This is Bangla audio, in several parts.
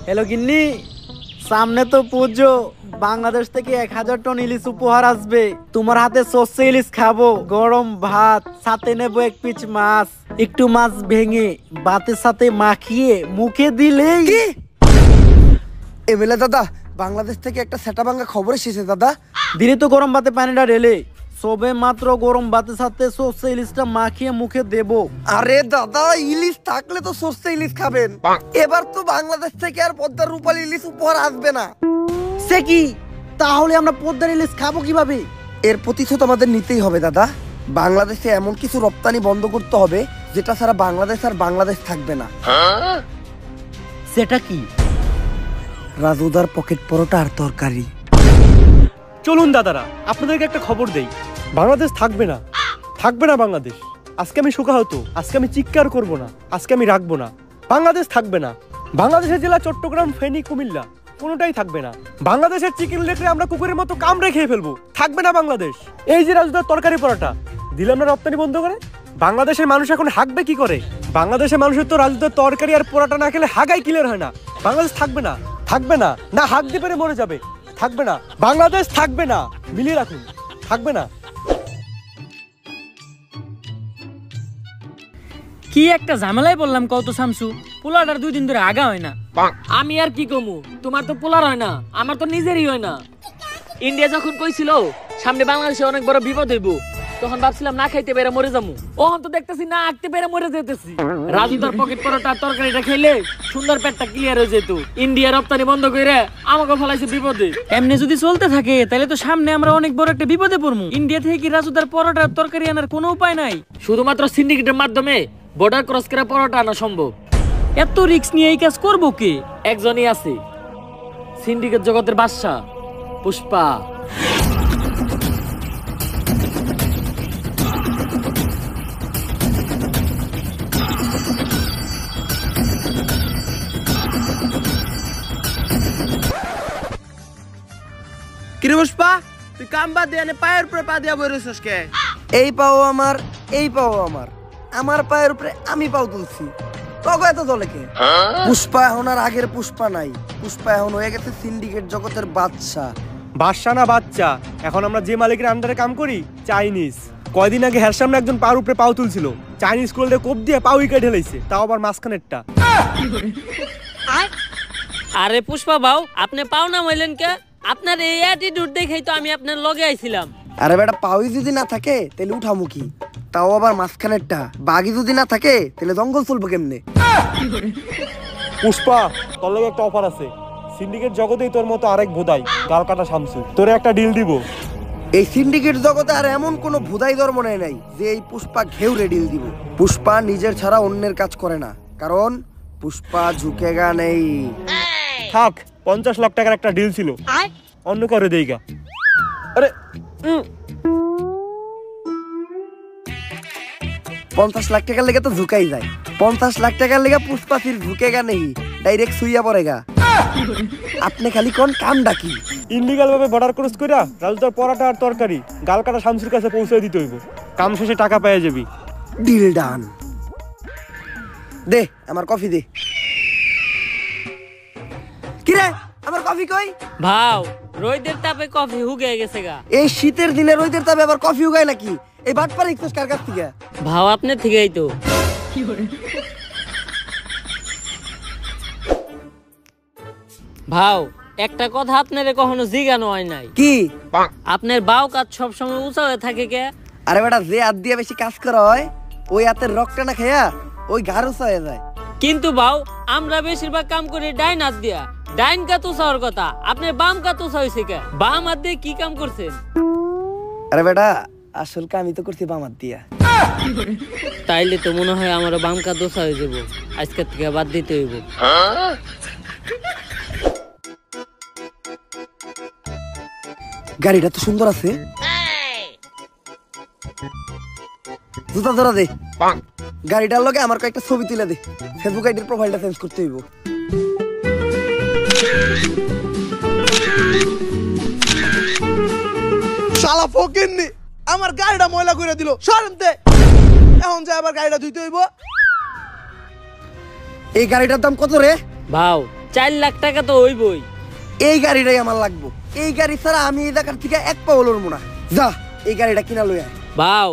হ্যালো গিন্নি, সামনে তো পুজো। বাংলাদেশ থেকে 1000 টন ইলিশ উপহার আসবে। তোমার হাতে সর্ষে ইলিশ খাবো, গরম ভাত, সাথে নেবো 1 পিস মাছ। একটু মাছ ভেঙে ভাতের সাথে মাখিয়ে মুখে দিলেই। এমএলএ দাদা, বাংলাদেশ থেকে একটা সেটা ভাঙা খবর এসেছে দাদা। দিলে তো গরম ভাতে পানিটা ঢেলে সবে মাত্র গরম ভাতের সাথে সর্ষে ইলিশটা মাখিয়ে মুখে দেবো। আরে দাদা, ইলিশ থাকলে তো সর্ষে ইলিশ খাবেন। এবার তো বাংলাদেশ থেকে আর পদ্মার রূপালী ইলিশ উপহার আসবে না। সে কি? তাহলে আমরা পদ্মার ইলিশ খাবো কিভাবে? এর প্রতিশোধ আমাদের নিতেই হবে দাদা। বাংলাদেশে এমন কিছু রপ্তানি বন্ধ করতে হবে যেটা ছাড়া বাংলাদেশ আর বাংলাদেশ থাকবে না। সেটা কি? রাজুদার পকেট পরোটা আর তরকারি। চলুন দাদারা, আপনাদেরকে একটা খবর দেই। বাংলাদেশ থাকবে না, থাকবে না বাংলাদেশ। আজকে আমি শোকাহত, আজকে আমি চিৎকার করব না, আজকে আমি রাখবো না। বাংলাদেশ থাকবে না। বাংলাদেশের জেলা চট্টগ্রাম, ফেনী, কুমিল্লা কোনোটাই থাকবে না। বাংলাদেশের চিকেন লেগরে আমরা কুকুরের মতো কামড়ে খেয়ে ফেলবো। থাকবে না বাংলাদেশ। এই যে রাজুদার তরকারি পরোটা দিলাম না রপ্তানি বন্ধ করে, বাংলাদেশের মানুষ এখন হাঁকবে কি করে? বাংলাদেশের মানুষের তো রাজুদার তরকারি আর পরোটা না খেলে হাগাই ক্লিয়ার হয় না। বাংলাদেশ থাকবে না, থাকবে না, না হাঁক দিয়ে পেরে মরে যাবে। থাকবে না, বাংলাদেশ থাকবে না। মিলিয়ে রাখুন, থাকবে না। কি একটা ঝামেলায় বললাম কত শামসু, পোলাটার 2 দিন ধরে আগা হয় না। আমি আর কি কমু, তোমার তো পোলার হয় না, আমার তো নিজেরই হয় না। ইন্ডিয়া যখন কইছিল সামনে বাংলাদেশে অনেক বড় বিপদ হইব, তখন ভাবছিলাম না খাইতে পেরে মরে যাবো। ওহন তো দেখতেছি না আঁকতে পেরে মরে যেতেছি। রাজুদার পকেট পরোটা তরকারিটা খেলে সুন্দর পেটটা ক্লিয়ার হয়ে যেত। ইন্ডিয়া রপ্তানি বন্ধ করে আমাকে ফলাইছে বিপদে। এমনি যদি চলতে থাকে তাহলে তো সামনে আমরা অনেক বড় একটা বিপদে পড়বো। ইন্ডিয়া থেকে কি রাজুদার পরোটা তরকারি আনার কোনো উপায় নাই? শুধুমাত্র সিন্ডিকেটের মাধ্যমে বর্ডার ক্রস করে পরোটা আনা সম্ভব। এত রিস্ক নিয়ে এই কাজ করবো কে? একজনই আছে, সিন্ডিকেট জগতের বাদশা পুষ্পা। কিরে পুষ্পা, তুই কাম বাদ দিয়ে পায়ের উপরে পা দিয়া বইরেছিস কে? এই পাও আমার, এই পাও আমার, আমার পায়ের উপরে আমি পাও তুলছি। তবে এত চলে কে? পুষ্পা এখন আর আগের পুষ্পা নাই। পুষ্পা এখন হয়ে গেছে সিন্ডিকেট জগতের বাদশা। বাদশা না বাচ্চা, এখন আমরা যে মালিকের আন্ডারে কাম করি চাইনিজ। কয়দিন আগে হের সামনে একজন পার উপরে পাও তুলছিল, চাইনিজ কোল্ডে কোপ দিয়ে পাও উইকে ঢেলাইছে, তাও আবার মাঝখানেরটা। আরে পুষ্পা বাউ, আপনি পাও না হইলেন কে? আপনার এই অ্যাটিটিউড দেখেই তো আমি আপনার লগে আইছিলাম। আরে বেটা, পাওই যদি না থাকে তাহলে উঠামুখী, তাও আবার মাঝখানেরটা। বাঘি যদি না থাকে তাহলে জঙ্গল চলবো কেমনে? পুষ্পা, তোর লাগে একটা অফার আছে। সিন্ডিকেট জগতেই তোর মতো আরেক ভোদাই গাল কাটা শামসু, তোরে একটা ডিল দিব। এই সিন্ডিকেট জগতে আর এমন কোন ভুদাই ধর্ম নাই যে এই পুষ্পা ঘেউরে ডিল দিব। পুষ্পা নিজের ছাড়া অন্যের কাজ করে না, কারণ পুষ্পা ঝুঁকেগা নেই। থাক, 50 লাখ টাকার একটা ডিল ছিল, অন্য করে দেইগা। আরে 50 লাখ টাকার লেগে তো ঝুঁকাই যায়। 50 লাখ টাকার লেগে পুষ্পা ফির ঝুঁকেগা নেই, ডাইরেক্ট সুইয়া পড়েগা। আপনি খালি কোন কাম ডাকি ইনলিগাল ভাবে বর্ডার ক্রস কইরা রাজুদার পরোটা আর তরকারি গাল কাটা শামসুর কাছে পৌঁছে দিতে হইব। কাম শেষে টাকা পেয়ে যাবি। Deal done. দে আমার কফি দে। কিরে, আমার কফি কই? ভাও, রোদের তাপে কফি হুগে গেছে গা। এই শীতের দিনে রোদের তাপে আবার কফি উগায় নাকি? এই বাটপার ইকছস কার কাছ থেকে? ভাও আপনি থেকেই তো। ভাও, একটা কথা আপনারে কখনো জিজ্ঞানো হয় নাই। কি? আপনার বাউ কাজ সবসময় উঁচা হয়ে থাকে কে? আরে বেটা, যে হাত দিয়ে বেশি কাজ করা হয় ওই হাতের রক্তটা না খাইয়া ওই ঘাড় উঁচা হয়ে যায়। কিন্তু বাউ, আমরা বেশিরভাগ কাম করি ডাইন হাত দিয়া। ডাইন কাত উঁচা হওয়ার কথা, আপনার বাম কাত উঁচা হয়েছে কে? বাম হাত দিয়ে কি কাম করছেন? আরে বেটা, আসল কামই তো করছি বাম হাত দিয়া। তাইলে তো মনে হয় আমারও বাম কাত উঁচা হয়ে যাবো, আজকের থেকে বাদ দিতে হইব। গাড়িটা তো সুন্দর আছে। জুতা ধরা দে। গাড়িটার লগে আমার কয়েকটা ছবি তুলে দে, ফেসবুক আইডির প্রোফাইলটা চেঞ্জ করতে হইব। শালা ফকিন্নি আমার গাড়িটা ময়লা করে দিল। সরেনতে এখন যা আবার গাড়িটা ধুইতে হইব। এই গাড়িটার দাম কত রে? ভাও, 4 লাখ টাকা তো হইবই। এই গাড়িটাই আমার লাগবো। এই গাড়ি ছাড়া আমি এই জায়গার থেকে এক পাও লড়বো না। যা এই গাড়িটা কিনা লই আয়। ভাও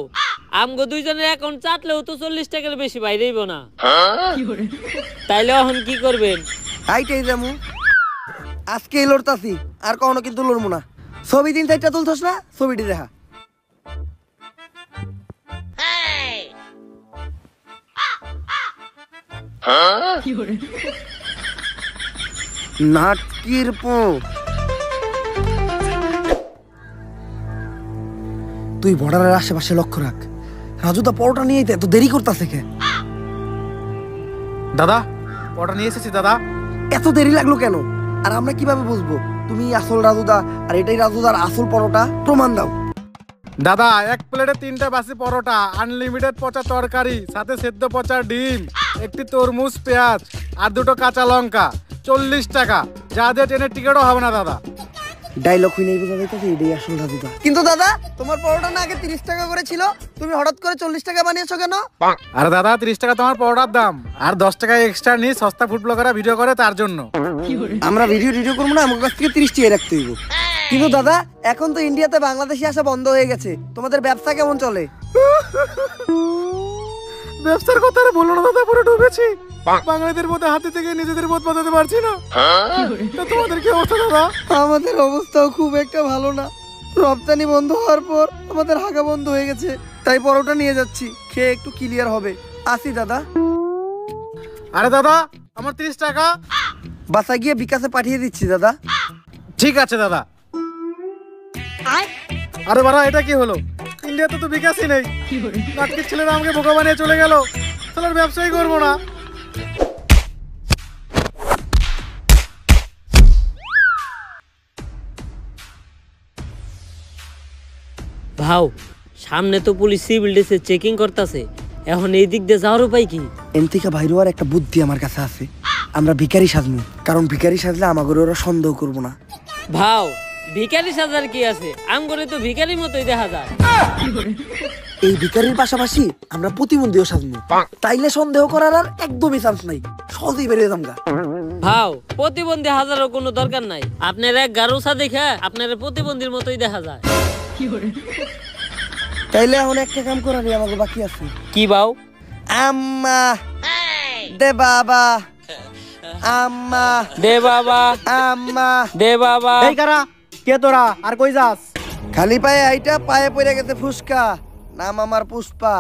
আমগো দুইজনের অ্যাকাউন্ট চাটলেও তো 40 টাকার বেশি বাইরেইব না। তাইলে এখন কি করবেন? হাইটাই যামু, আজকে লড়তাছি, আর কখনো কিন্তু লড়বো না। ছবি দিন সাইডটা তুলছস না, ছবিটি দেখা। নাটকির পো তুই বর্ডারের আশেপাশে লক্ষ্য রাখ। রাজু দা পরোটা নিয়ে এত দেরি করতেছে কে? দাদা পরোটা নিয়ে এসেছি দাদা। এত দেরি লাগলো কেন? আর আমরা কিভাবে বুঝবো তুমি আসল রাজুদা আর এটাই রাজুদার আসল পরোটা? প্রমাণ দাও। দাদা এক প্লেটে 3টা বাসি পরোটা, আনলিমিটেড পচা তরকারি, সাথে সেদ্ধ পচা ডিম, একটি তরমুজ, পেঁয়াজ আর 2টো কাঁচা লঙ্কা, 40 টাকা। যা দিয়ে ট্রেনের টিকিটও হবে না দাদা। ডায়লগ হই নাই বোঝা যাইতেছে এটাই আসল রাজুদা। কিন্তু দাদা তোমার পরোটা না আগে 30 টাকা করে ছিল, তুমি হঠাৎ করে 40 টাকা বানিয়েছো কেন? আরে দাদা 30 টাকা তোমার পরোটার দাম, আর 10 টাকা এক্সট্রা নিয়ে সস্তা ফুড ব্লগাররা ভিডিও করে তার জন্য। আমরা ভিডিও করবো না, আমার কাছ থেকে 30 টাকা রাখতে হইব। কিন্তু দাদা এখন তো ইন্ডিয়াতে বাংলাদেশি আসা বন্ধ হয়ে গেছে, তোমাদের ব্যবসা কেমন চলে? ব্যবসার কথা আর বলো না দাদা, পুরো ডুবেছি। বাঙালিদের মধ্যে হাতে থেকে নিজেদের বোধ বাঁচাতে পারছি না। তো তোমাদের কি অবস্থা দাদা? আমাদের অবস্থাও খুব একটা ভালো না। রপ্তানি বন্ধ হওয়ার পর আমাদের হাগা বন্ধ হয়ে গেছে, তাই পরোটা নিয়ে যাচ্ছি, খেয়ে একটু ক্লিয়ার হবে। আসি দাদা। আরে দাদা আমার 30 টাকা। বাসায় গিয়ে বিকাশে পাঠিয়ে দিচ্ছি দাদা। ঠিক আছে দাদা। আরে বাড়া এটা কি হলো? ইন্ডিয়াতে তো বিকাশই নেই। নাটকের ছেলেরা আমাকে বোকা বানিয়ে চলে গেল। তাহলে ব্যবসাই করবো না। ভাও সামনে তো পুলিশ সিভিল ড্রেসে চেকিং করতেছে, এখন এই দিক দিয়ে যাওয়ার উপায় কি? এন থেকে বাইরে হওয়ার একটা বুদ্ধি আমার কাছে আছে। আমরা ভিখারি সাজবো, কারণ ভিখারি সাজলে আমাদের ওরা সন্দেহ করবো না। ভাও ভিখারি সাজার কি আছে? আমগরে তো ভিখারি মতোই দেখা যায়। এই ভিখারির পাশাপাশি আমরা প্রতিবন্ধীও সাজবো, তাইলে সন্দেহ করার আর একদমই চান্স নাই, সহজেই বেরিয়ে যামগা। ভাও প্রতিবন্ধী হাজারও কোনো দরকার নাই, আপনার এক গারুসা দেখে আপনার প্রতিবন্ধীর মতোই দেখা যায়। তাইলে এখন একটা কাম করার আমাকে বাকি আছে। কি ভাও? আম্মা দে বাবা, আম্মা দে বাবা, আম্মা দে বাবা। এই কারা কে তোরা? আর কই যাস? খালি পায়ে আইটা পায়ে পড়ে গেছে ফুসকা। নাম আমার পুষ্পা।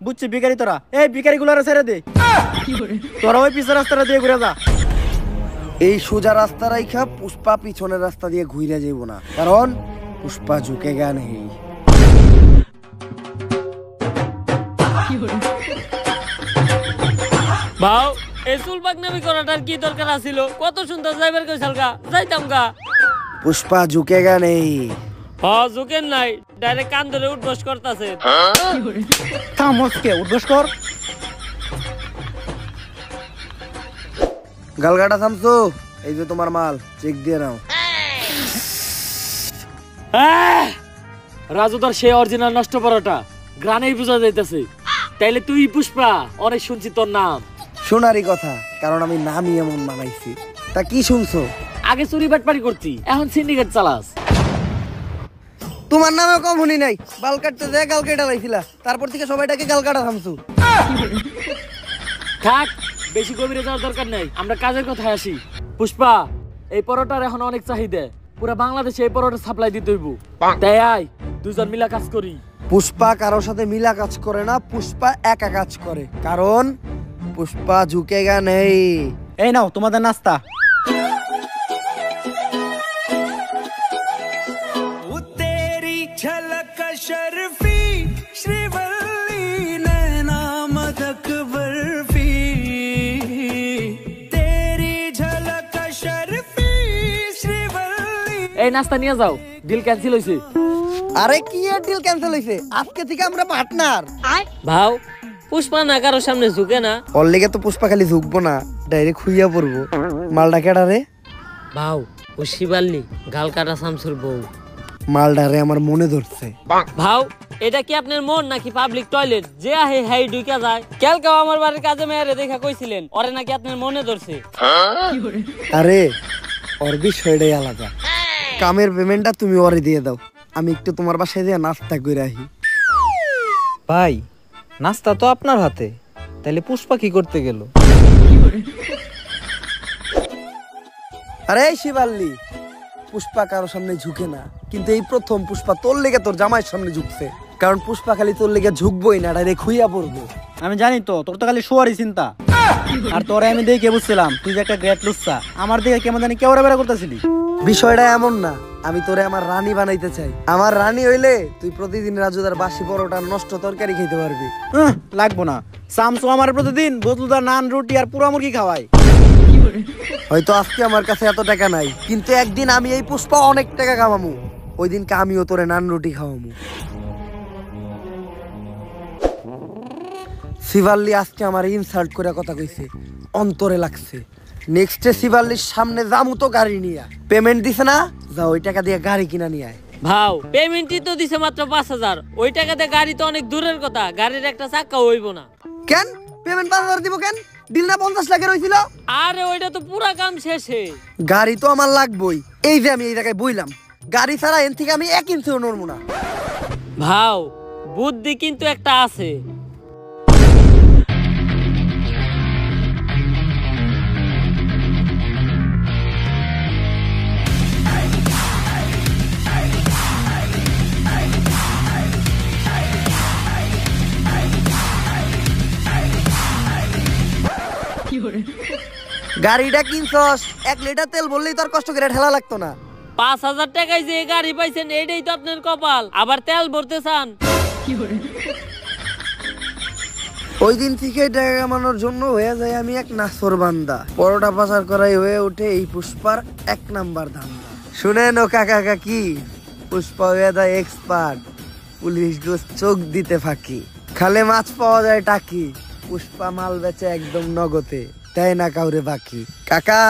বুঝছি ভিখারি তোরা। এই ভিখারি গুলারে ছেড়ে দে। তোরা ওই পিছের রাস্তাটা দিয়ে ঘুরে যা। এই সোজা রাস্তা রাইখা পুষ্পা পিছনের রাস্তা দিয়ে ঘুরে যাইব না, কারণ পুষ্পা ঝুঁকে গা নেই। ভাও এই চুল পাকনামি করাটার কি দরকার আছিল? কত সুন্দর যাইবার কইছাল গা, যাইতাম গা। পুষ্পা ঝুঁকে গা নেই। ঝুঁকেন নাই, ডাইরেক্ট কান ধরে উঠবস করতেছে। থামসকে উদ্বোস কর। গালগাটা থামছো, এই যে তোমার মাল, চেক দিয়ে নাও। রাজুদার সে অরিজিনাল নষ্ট পরোটা গ্রানেই বোঝা যাইতেছে। তাইলে তুই পুষ্পা, অনেক শুনছি তোর নাম। শোনারই কথা, কারণ আমি নামই এমন বানাইছি। তা কি শুনছো? আগে চুরি বাটপারি করতি, এখন সিন্ডিকেট চালাস। তোমার নামে কম শুনি নাই। বাল কাটতে যায় গাল কেটে লাইছিলা, তারপর থেকে সবাইটাকে গাল কাটা থামছো। থাক, বেশি গভীরে যাওয়ার দরকার নাই, আমরা কাজের কথায় আসি। পুষ্পা এই পরোটার এখন অনেক চাহিদা, পুরো বাংলাদেশে এই পরোটা সাপ্লাই দিতে হইব। তাই আয় দুজন মিলা কাজ করি। পুষ্পা কারোর সাথে মিলা কাজ করে না, পুষ্পা একা কাজ করে, কারণ পুষ্পা ঝুঁকে গা নেই। এই নাও তোমাদের নাস্তা। এই নাস্তা নিয়ে যাও, ডিল ক্যান্সেল হইছে। আরে কি এর ডিল ক্যান্সেল হইছে? আজকে থেকে আমরা পার্টনার। ভাও পুষ্পা না কারোর সামনে ঝুঁকে না। ওর লেগে তো পুষ্পা খালি ঝুঁকবো না, ডাইরেক্ট খুইয়া পড়বো। মালটা কেডা রে? ভাও ও শিবাল্লি, গাল কাটা শামসুর বউ। মালটা রে আমার মনে ধরছে। ভাও এটা কি আপনার মন নাকি পাবলিক টয়লেট যে আহে হাই ঢুকা যায়? কালকেও আমার বাড়ির কাজে মেয়েরে দেখা কইছিলেন ওরে নাকি আপনার মনে ধরছে। আরে ওর বিষয়টাই আলাদা। কামের পেমেন্টটা তুমি ওরে দিয়ে দাও, আমি একটু তোমার বাসায় দিয়ে নাস্তা করে আহি। ভাই নাস্তা তো আপনার হাতে, তাহলে পুষ্পা কি করতে গেল? আরে শিবাল্লি, পুষ্পা কারোর সামনে ঝুঁকে না, কিন্তু এই প্রথম পুষ্পা তোর লেগে তোর জামাইয়ের সামনে ঝুঁকছে। কারণ পুষ্পা খালি তোর লেগে ঝুঁকবই না, ডাইরেক্ট খুইয়া পড়বো। আমি জানি তো তোর তো খালি শোয়ারই চিন্তা। আর তোরে আমি দেখে বুঝছিলাম তুই যে একটা গ্রেট লুচ্চা। আমার দিকে কেমন জানি কেওড়া বেড়া করতেছিলি। বিষয়টা এমন না, আমি তোরে আমার রানী বানাইতে চাই। আমার রানী হইলে তুই প্রতিদিন রাজুদার বাসি পরোটা নষ্ট তরকারি খেতে পারবি। লাগবো না, শামসু আমার প্রতিদিন বদলুদার নান রুটি আর পুরা মুরগি খাওয়াই। হয়তো আজকে আমার কাছে এত টাকা নাই, কিন্তু একদিন আমি এই পুষ্পা অনেক টাকা কামামু, ওই দিনকে আমিও তোরে নান রুটি খাওয়ামু। শিবাল্লি আজকে আমার ইনসাল্ট করে কথা কইছে, অন্তরে লাগছে। নেক্সটে শিবাল্লির সামনে যামু তো গাড়ি নিয়ে। পেমেন্ট দিছে না, যা ওই টাকা দিয়ে গাড়ি কিনা নিয়ে আয়। ভাও পেমেন্টই তো দিছে মাত্র 5,000, ওই টাকাতে গাড়ি তো অনেক দূরের কথা, গাড়ির একটা চাকা হইব না। কেন পেমেন্ট 5,000 দিব কেন? ডিল না 50 লাখের হইছিল? আরে ওইটা তো পুরা কাম শেষে। গাড়ি তো আমার লাগবই, এই যে আমি এই জায়গায় বইলাম, গাড়ি ছাড়া এন থেকে আমি 1 ইঞ্চিও নড়বো না। ভাও বুদ্ধি কিন্তু একটা আছে। গাড়িটা কিনছস, 1 লিটার তেল বললেই তোর কষ্ট করে ঠেলা লাগতো না। 5,000 টাকায় যে গাড়ি পাইছেন এইটাই তো আপনার কপাল, আবার তেল ভরতে চান। ওই দিন থেকে টাকা কামানোর জন্য হয়ে যায় আমি এক নাসর বান্দা। পরোটা পাচার করাই হয়ে ওঠে এই পুষ্পার 1 নাম্বার ধান্দা। শুনেন ও কাকা কাকি, পুষ্পা হয়ে যায় এক্সপার্ট, পুলিশ গোস চোখ দিতে ফাঁকি। খালে মাছ পাওয়া যায় টাকি, পুষ্পা মাল বেচে একদম নগদে, তাই না কাউরে বাকি। কাকা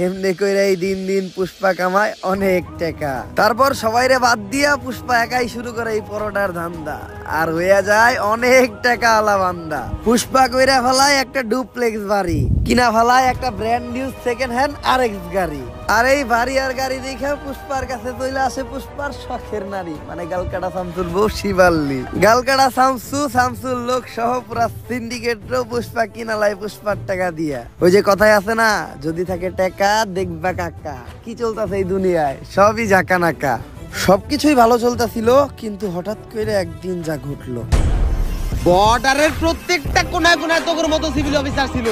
এমনি কইরা এই দিন দিন পুষ্পা কামায় অনেক টাকা। তারপর সবাইরে বাদ দিয়া পুষ্পা একাই শুরু করে এই পরোটার ধান্দা, আর হইয়া যায় অনেক টাকা আলা বান্দা। পুষ্পা কইরা ফেলায় একটা ডুপ্লেক্স বাড়ি, কিনা ফেলায় একটা brand new second hand RX গাড়ি। আর এই বাড়ি আর গাড়ি দেখে পুষ্পার কাছে চলে আসে পুষ্পার শখের নারী, মানে গালকাটা শামসুর বউ শিবাল্লি। গালকাটা শামসুর লোক সহ পুরা সিন্ডিকেটও পুষ্পা কিনালাই পুষ্পার টাকা দিয়া। ওই যে কথাই আছে না, যদি থাকে টাকা দেখবা কাকা। কি চলতেছে এই দুনিয়ায়, সবই জাকা নাকা। সবকিছুই ভালো চলতেছিল, কিন্তু হঠাৎ করে একদিন যা ঘটলো। বর্ডারের প্রত্যেকটা কোনায় কোনায় তোর মতো সিভিল অফিসার ছিল,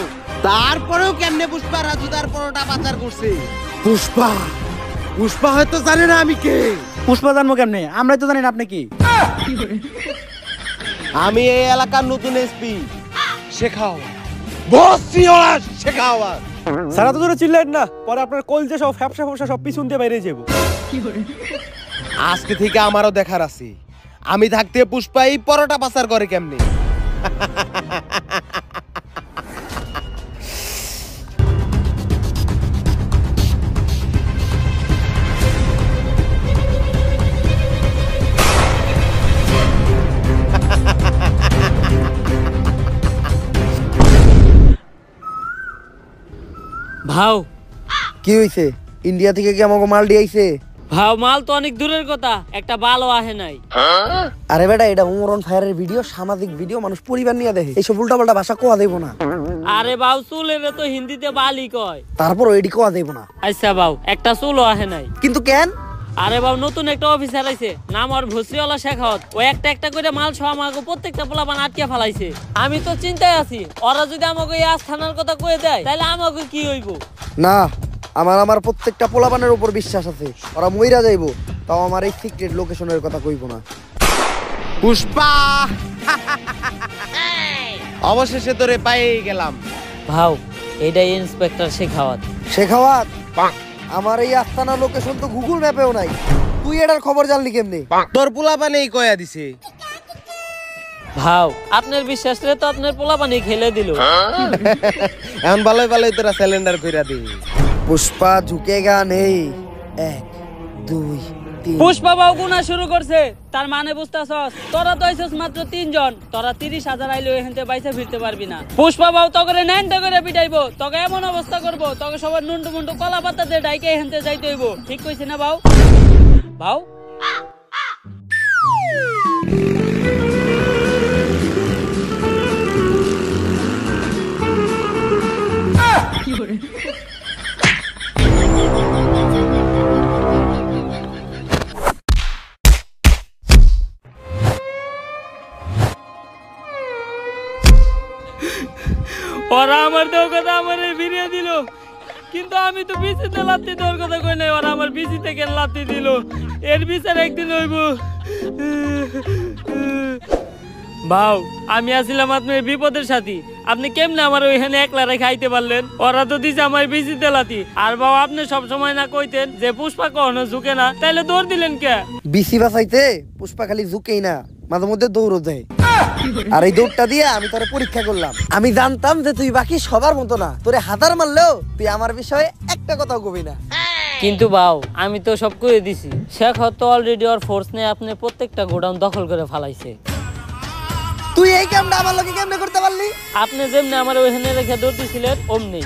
তারপরেও কেমনে পুষ্পা রাজুদার পরোটা পাচার করছে। পুষ্পা হয়তো জানে না আমি কে। পুষ্পা জানবো কেমনে? আমরাই তো জানি না আপনি কি। আমি এই এলাকার নতুন এসপি শেখাও, বসছি ওরা শেখাও। সারা তো জোরে চিল্লেন না, পরে আপনার কলজে সব ফ্যাপসা ফ্যাপসা সব পিছন দিয়ে বাইরে যাবো। আজকে থেকে আমারও দেখার আছে, আমি থাকতে পুষ্পা এই পরোটা পাচার করে কেমনে। ভাও কি হইছে? ইন্ডিয়া থেকে কি আমাকে মাল দিয়েছে? ভাও মাল তো অনেক দূরের কথা, একটা ভালো আহে নাই। আরে বেটা, এটা উমরন ফায়ারের ভিডিও, সামাজিক ভিডিও, মানুষ পরিবার নিয়ে দেখে, এইসব উল্টাপাল্টা ভাষা কোয়া দেব না। আরে বাউ চুলের তো হিন্দিতে বালি কয়, তারপর এডি কোয়া দেব না। আচ্ছা বাউ একটা চুলও আহে নাই। কিন্তু কেন? আরে বাবু নতুন একটা অফিসার আইছে, নাম আর ভসরিওয়ালা শেখাওয়াত। ও একটা একটা করে মাল সহ আমাকে প্রত্যেকটা পোলাপান আটকে ফেলাইছে। আমি তো চিন্তায় আছি, ওরা যদি আমাকে এই আস্থানার কথা কয়ে দেয় তাহলে আমাকে কি হইব। না, আমার প্রত্যেকটা পোলাপানের উপর বিশ্বাস আছে, ওরা মইরা যাইবো, তাও আমার এই সিক্রেট লোকেশনের কথা কইব না। পুষ্পা অবশেষে তোরে পেয়ে গেলাম। ভাও এটাই ইন্সপেক্টর শেখাওয়াত। শেখাওয়াত, আমার এই আস্তানা লোকেশন তো গুগল ম্যাপেও নাই, তুই এটার খবর জানলি কেমনে? তোর পোলাপানেই কয়া দিছে। ভাও আপনার বিশ্বাস রে তো আপনার পোলাপানি খেলে দিল। এখন ভালোই ভালোই তোরা সিলিন্ডার কইরা দি। পুষ্পা ঝুঁকেগা নেই, 1 2 3। পুষ্পা বাবু গুনা শুরু করছে, তার মানে বুঝতাছস? তোরা তো আইছস মাত্র 3 জন, তোরা 30,000 আইলে এখানতে বাইসা ফিরতে পারবি না। পুষ্পা বাবু তগরে নেনতে করে পিটাইবো, তোকে এমন অবস্থা করবো, তোকে সবার নুন্ডু মুন্ডু কলা পাতা দিয়ে ডাইকে এখানতে যাইতে হইব। ঠিক কইছি না বাউ? বাউ ওরা আমার দেওয়ার কথা আমার ফিরিয়ে দিল, কিন্তু আমি তো বিচিতে লাত্তি দেওয়ার কথা কই নাই। ওরা আমার বিচি থেকে লাত্তি দিল, এর বিচার একদিন হইব। ভাও, আমি আসছিলাম আপনার বিপদের সাথী, আপনি কেমনে আমার ওইখানে একলা রেখে আইতে পারলেন? ওরা তো দিছে আমার বিচিতে লাত্তি। আর বাবা, আপনি সব সময় না কইতেন যে পুষ্পা কখনো ঝুঁকে না, তাইলে দৌড় দিলেন কে? বিসি বাঁচাইতে পুষ্পা খালি ঝুঁকেই না, মাঝে মধ্যে দৌড়ও দেয়। আর এই দৌড়টা দিয়ে আমি তোরে পরীক্ষা করলাম। আমি জানতাম যে তুই বাকি সবার মতো না, তোরে হাজার মারলেও তুই আমার বিষয়ে একটা কথাও কবি না। কিন্তু বাউ, আমি তো সব করে দিছি। শেখ তো অলরেডি ওর ফোর্স নিয়ে আপনি প্রত্যেকটা গোডাউন দখল করে ফেলাইছে। তুই এই কামটা আমার লোকে কেমনে করতে পারলি? আপনি যেমনি আমার ওইখানে রেখে দৌড় দিছিলেন অমনি।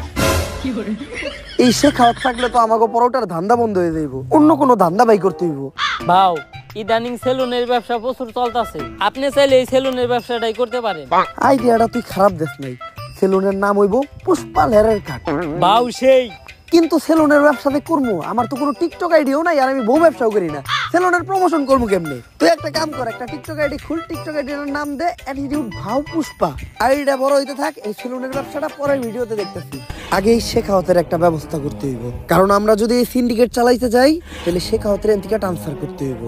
এই শেখাওয়াত থাকলে তো আমাকে পরোটার ধান্দা বন্ধ হয়ে যাইব, অন্য কোনো ধান্দা বাই করতে হইব। ভাও, ইদানিং সেলুনের ব্যবসা প্রচুর চলতেছে, আপনি চাইলে এই সেলুনের ব্যবসাটাই করতে পারেন। আইডিয়াটা তুই খারাপ দেখ নাই। সেলুনের নাম হইব পুষ্পা লেরের কাট। ভাও সেই, কিন্তু সেলুনের ব্যবসাতে করবো, আমার তো কোনো টিকটক আইডিও নাই, আর আমি বউ ব্যবসাও করি না। সেলুনের প্রমোশন করবো কেমনে? তুই একটা কাম কর, একটা টিকটক আইডি খুল, টিকটক আইডির নাম দে অ্যাটিটিউড ভাও পুষ্পা। আইডিটা বড় হইতে থাক, এই সেলুনের ব্যবসাটা পরের ভিডিওতে দেখতেছি। আগে এই শেখাওয়াতের একটা ব্যবস্থা করতে হইব, কারণ আমরা যদি এই সিন্ডিকেট চালাইতে যাই তাহলে শেখাওয়াতের এদিকে ট্রান্সফার করতে হইব।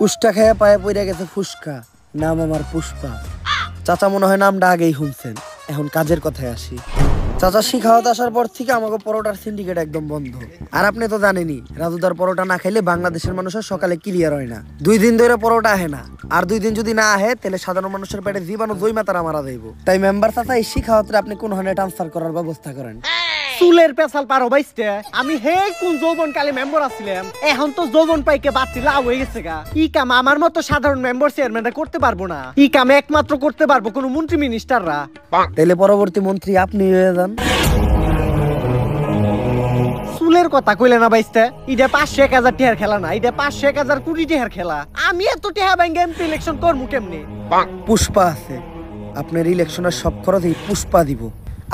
উষ্টা খায়া পায়ে পড়ে গেছে ফুসকা, নাম আমার পুষ্পা। চাচা মনে হয় নামটা আগেই শুনছেন, এখন কাজের কথায় আসি। চাচা শিখাওয়াত আসার পর থেকে আমাকে পরোটার সিন্ডিকেট একদম বন্ধ। আর আপনি তো জানেনই, রাজুদার পরোটা না খাইলে বাংলাদেশের মানুষের সকালে ক্লিয়ার হয় না। 2 দিন ধরে পরোটা আহে না, আর 2 দিন যদি না আহে তাহলে সাধারণ মানুষের পেটে জীবাণু জৈমা তারা মারা যাইব। তাই মেম্বার চাচা এই শিখাওয়াতরে আপনি কোন হানে ট্রান্সফার করার ব্যবস্থা করেন। চুলের পেছাল পারো বাইসতে, আমি হে কোন যৌবন কালে মেম্বার আছিলাম, এখন তো যৌবন পাইকে বাচ্চি লাভ হয়ে গেছে গা। ই কাম আমার মতো সাধারণ মেম্বার চেয়ারম্যানরা করতে পারবো না, ই কাম একমাত্র করতে পারবো কোন মন্ত্রী মিনিস্টাররা। তাইলে পরবর্তী মন্ত্রী আপনি হয়ে যান। চুলের কথা কইলে না বাইসতে, এটা 500-1000 টাকার খেলা না, এটা 500-1000 কোটি টাকার খেলা। আমি এত টাকা ব্যাংকে এমপি ইলেকশন করবো কেমনে? পুষ্পা আছে, আপনার ইলেকশনের সব খরচ এই পুষ্পা দিব।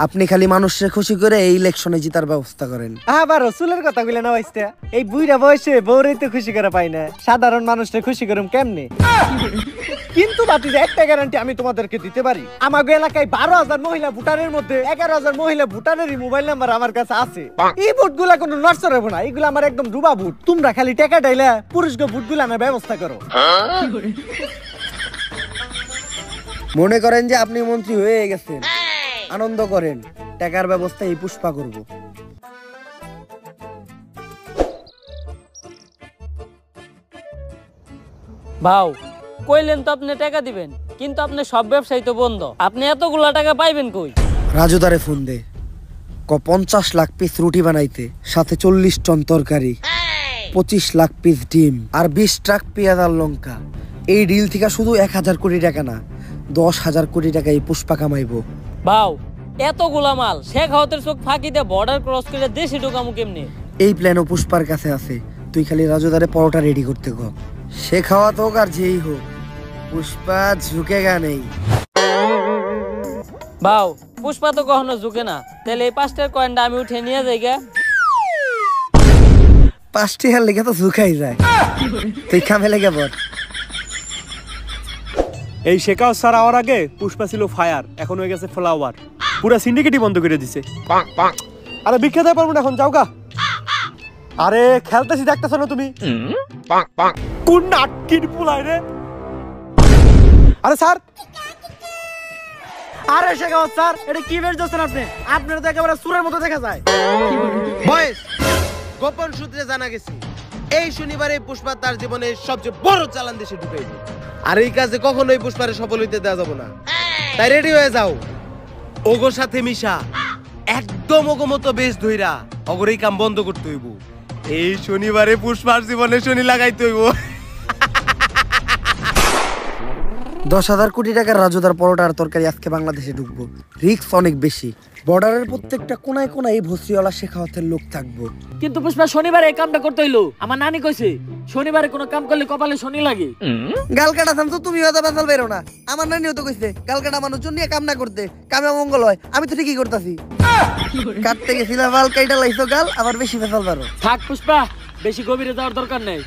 আপনি খালি মানুষকে খুশি করে এই ইলেকশনে জিতার ব্যবস্থা করেন। আবার চুলের কথা কইলে না বাইসতে, এই বুইড়া বয়সে বউরে তো খুশি করে পাই না, সাধারণ মানুষকে খুশি করুম কেমনে? কিন্তু বাতি একটা গ্যারান্টি আমি তোমাদেরকে দিতে পারি, আমাগো এলাকায় 12,000 মহিলা ভোটারের মধ্যে 11,000 মহিলা ভোটারেরই মোবাইল নাম্বার আমার কাছে আছে। এই ভোটগুলা কোনো নড়চড় হবে না, এগুলো আমার একদম ডুবা ভোট। তোমরা খালি টাকা ডাইলে পুরুষকে ভোটগুলো আনার ব্যবস্থা করো। মনে করেন যে আপনি মন্ত্রী হয়ে গেছেন, আনন্দ করেন, টাকার ব্যবস্থা এই পুষ্পা করব। ভাও, কইলেন তো আপনি টাকা দিবেন, কিন্তু আপনি সব ব্যবসায়ী তো বন্ধ, আপনি এতগুলা টাকা পাইবেন কই? রাজুদারে ফোন দে, 50 লাখ পিস রুটি বানাইতে, সাথে 40 টন তরকারি, 25 লাখ পিস ডিম, আর 20 ট্রাক পেঁয়াজ আর লঙ্কা। এই ডিল থেকে শুধু 1000 কোটি টাকা না, 10,000 কোটি টাকা এই পুষ্পা কামাইবো। ভাও, এতগুলা মাল শেখাওয়াতের চোখ ফাঁকিতে বর্ডার ক্রস করে দেশে ঢোকামু কেমনে? এই প্ল্যানও পুষ্পার কাছে আছে, তুই খালি রাজুদারে পরোটা রেডি করতে কর। সে খাওয়াত হোক আর যেই হোক, পুষ্পা ঝুঁকেগা নেই। ভাও, পুষ্পা তো কখনো ঝুঁকে না, তাহলে এই 5টার কয়েনটা আমি উঠে নিয়ে যাই গা। 5টি হার লেগে তো ঝুঁকাই যায়, তুই কামে লেগে পড়। এই শেখাও স্যার আওয়ার আগে পুষ্পা ছিল ফায়ার, এখন হয়ে গেছে ফ্লাওয়ার, পুরো সিন্ডিকেটই বন্ধ করে দিছে। আরে বিখ্যাত পারবো না এখন, যাও গা। আরে খেলতেছি দেখতেছ না তুমি? কোন নাটকির পুলাই রে? আরে স্যার, আরে শেখাওয়াত স্যার, এটা কি বের করছেন আপনি? আপনারা তো একেবারে সুরের মতো দেখা যায়। বয়েস, গোপন সূত্রে জানা গেছে এই শনিবারে পুষ্পা তার জীবনের সবচেয়ে বড় চালান দেশে ঢুকাইবে, আর এই কাজে কখনোই পুষ্পারে সফল হইতে দেওয়া যাবে না। তাই রেডি হয়ে যাও, ওগোর সাথে মিশা একদম ওগো মতো বেশ ধইরা অগর এই কাম বন্ধ করতে হইব। এই শনিবারে পুষ্পার জীবনে শনি লাগাইতে হইব। 10,000 কোটি টাকার রাজুদার পরোটা আর তরকারি আজকে বাংলাদেশে ঢুকবো, রিস্ক অনেক বেশি। বর্ডারের প্রত্যেকটা কোনায় কোনায় এই ভস্রিওয়ালা শেখাওয়াতের লোক থাকবো। কিন্তু পুষ্পা শনিবারে এই কামটা করতে হইলো। আমার নানি কইছে শনিবারে কোনো কাম করলে কপালে শনি লাগে। গাল কাটা থামতো, তুমি হয়তো বেসাল বেরো না। আমার নানিও তো কইছে গাল কাটা মানুষজন নিয়ে কাম না করতে, কামে মঙ্গল হয়। আমি তো ঠিকই করতেছি। কাটতে গেছিলাম বাল কাইটা লাইছো গাল, আবার বেশি বেসাল পারো। থাক পুষ্পা, বেশি গভীরে যাওয়ার দরকার নেই।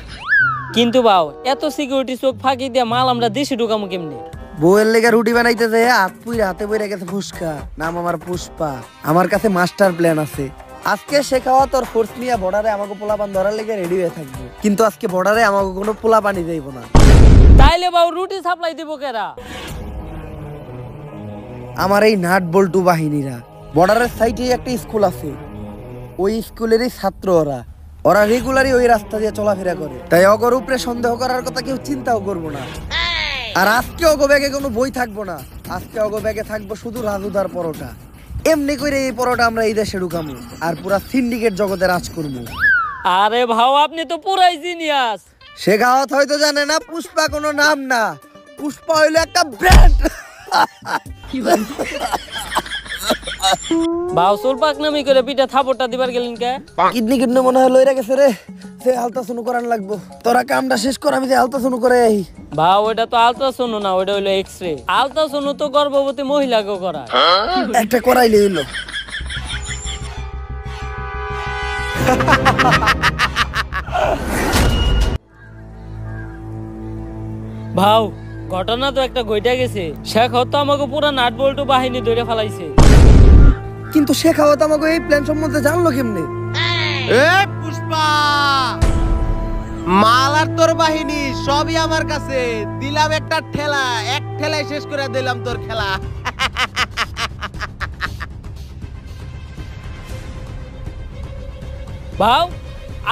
কিন্তু বাও এত সিকিউরিটি চোখ ফাঁকি দিয়ে মাল আমরা দেশে ঢুকামু কেমনে? বউয়ের লেগে রুটি বানাইতে যায় হাতে বইরা গেছে ফুসকা। নাম আমার পুষ্পা, আমার কাছে মাস্টার প্ল্যান আছে। আজকে শেখাওয়া তোর ফোর্স নিয়ে বর্ডারে আমাকে পোলাপান ধরার লেগে রেডি হয়ে থাকবো, কিন্তু আজকে বর্ডারে আমাকে কোনো পোলা পানি যাইব না। তাইলে বাও রুটি সাপ্লাই দিব কেরা? আমার এই নাট বল্টু বাহিনীরা। বর্ডারের সাইডে একটা স্কুল আছে, ওই স্কুলেরই ছাত্র ওরা রেগুলারই ওই রাস্তা দিয়ে চলাফেরা করে, তাই অগর উপরে সন্দেহ করার কথা কেউ চিন্তাও করবো না। আর আজকে অগো ব্যাগে কোনো বই থাকবো না, আজকে অগো ব্যাগে থাকবো শুধু রাজুদার পরোটা। এমনি করে এই পরোটা আমরা এই দেশে ঢুকামু আর পুরা সিন্ডিকেট জগতে রাজ করবো। আরে ভাও আপনি তো পুরাই জিনিয়াস। শেখাওয়াত হয়তো জানে না পুষ্পা কোনো নাম না, পুষ্পা হইলো একটা ব্র্যান্ড। ভাও সোল পাক নামি করে পিঠা থাপড়টা দিবার গেলেন কে? কিডনি কিডনি মনে হয় লইরা গেছে রে, সে আলতা শুনু করান লাগবো। তোরা কামটা শেষ কর, আমি যে আলতা শুনু করে আই। ভাও ওটা তো আলট্রাসাউন্ড না, ওটা হইলো এক্সরে। আলট্রাসাউন্ড তো গর্ভবতী মহিলাকে করায়। একটা করাইলে হইলো। ভাও ঘটনা তো একটা ঘইটা গেছে। শেখ হতো আমাকে পুরা নাট বল্টু বাহিনী ধরে ফেলাইছে। কিন্তু শেখাওয়াত আমাকে এই প্ল্যান সম্বন্ধে জানলো কেমনে? এ পুষ্পা, মাল আর তোর বাহিনী সবই আমার কাছে। দিলাম একটা ঠেলা, এক ঠেলায় শেষ করে দিলাম তোর খেলা। ভাও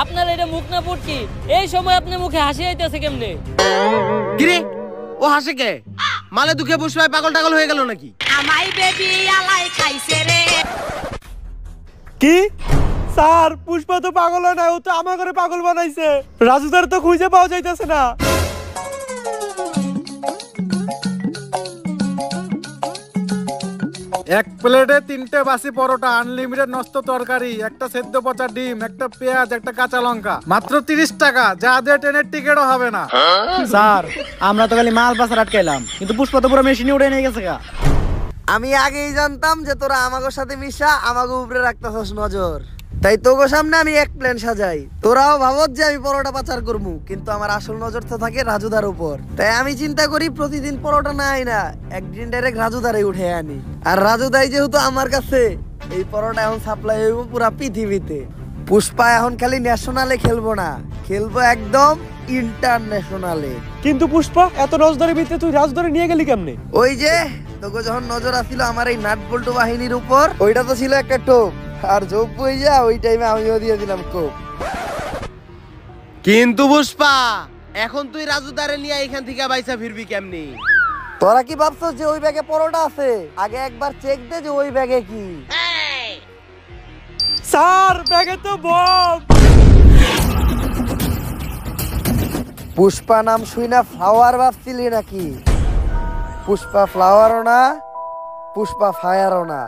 আপনার এটা মুখ না পুটকি, এই সময় আপনার মুখে হাসি আইতেছে কেমনে? কিরে ও হাসে কে? মালে দুঃখে পুষ্পায় পাগল টাগল হয়ে গেল নাকি? আমাই বেবি আলাই খাইছে রে। কি স্যার, পুষ্পা তো পাগল হয় না, ও তো আমার ঘরে পাগল বানাইছে। রাজুদার তো খুঁজে পাওয়া যাইতেছে না। এক প্লেটে 3টে বাসি পরোটা, আনলিমিটেড নষ্ট তরকারি, একটা সেদ্ধ পচা ডিম, একটা পেঁয়াজ, একটা কাঁচা লঙ্কা, মাত্র 30 টাকা। যা দিয়ে ট্রেনের টিকিটও হবে না। স্যার আমরা তো খালি মাল পাচার আটকাইলাম, কিন্তু পুষ্পা তো পুরো মেশিনে উঠে নিয়ে গেছে গা। আমি আগেই জানতাম যে তোরা আমাগো সাথে মিশা আমাগো উপরে রাখতাছস নজর, তাই তোগো সামনে আমি এক প্ল্যান সাজাই। তোরাও ভাবত যে আমি পরোটা পাচার করবো, কিন্তু আমার আসল নজর তো থাকে রাজুদার উপর। তাই আমি চিন্তা করি প্রতিদিন পরোটা না আই না, একদিন ডাইরেক্ট রাজুদারে উঠে আনি। আর রাজুদাই যেহেতু আমার কাছে, এই পরোটা এখন সাপ্লাই হইব পুরা পৃথিবীতে। পুষ্পা এখন খালি ন্যাশনালে খেলবো না, খেলবো একদম ইন্টারন্যাশনালে। কিন্তু পুষ্পা এত নজরের ভিতরে তুই রাজধরে নিয়ে গেলি কেমনে? ওই যে তোকে যখন নজর আসছিল আমার এই নাট বল্টু বাহিনীর উপর, ওইটা তো ছিল একটা টোপ, আর যোগ বই যা ওই টাইমে আমিও দিয়ে দিলাম কোপ। কিন্তু পুষ্পা এখন তুই রাজুদারে নিয়ে এখান থেকে বাইসা ফিরবি কেমনি? তোরা কি ভাবছস যে ওই ব্যাগে পরোটা আছে? আগে একবার চেক দে যে ওই ব্যাগে কি। স্যার ব্যাগে তো বম। পুষ্পা নাম শুই না ফ্লাওয়ার ভাবছিলি নাকি? পুষ্পা ফ্লাওয়ারও না, পুষ্পা ফায়ারও না,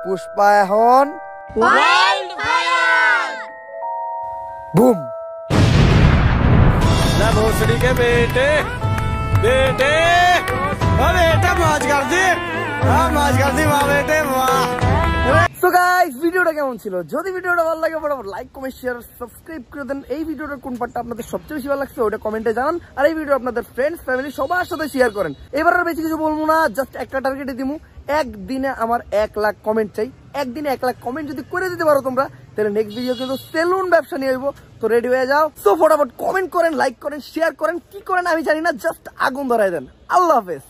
পুষ্পা এখন ওয়াইল্ড ফায়ার। বুম। ना भोसड़ी के बेटे बेटे ओ बेटा मौज कर दी, हाँ मौज कर दी वाह बेटे वाह। সো গাইস ভিডিওটা কেমন ছিল? যদি ভিডিওটা ভালো লাগে ফটাফট লাইক কমেন্ট শেয়ার সাবস্ক্রাইব করে দেন। এই ভিডিওটার কোন পার্টটা আপনাদের সবচেয়ে বেশি ভালো লাগছে ওটা কমেন্টে জানান। আর এই ভিডিও আপনাদের ফ্রেন্ডস ফ্যামিলি সবার সাথে শেয়ার করেন। এবার আর বেশি কিছু বলবো না, জাস্ট একটা টার্গেটে দিমু, একদিনে আমার 1 লাখ কমেন্ট চাই। একদিনে 1 লাখ কমেন্ট যদি করে দিতে পারো তোমরা, তাহলে নেক্সট ভিডিও কিন্তু সেলুন ব্যবসা নিয়ে আসবো। তো রেডি হয়ে যাও। সো ফটাফট কমেন্ট করেন, লাইক করেন, শেয়ার করেন, কি করেন আমি জানি না, জাস্ট আগুন ধরাই দেন। আল্লাহ হাফেজ।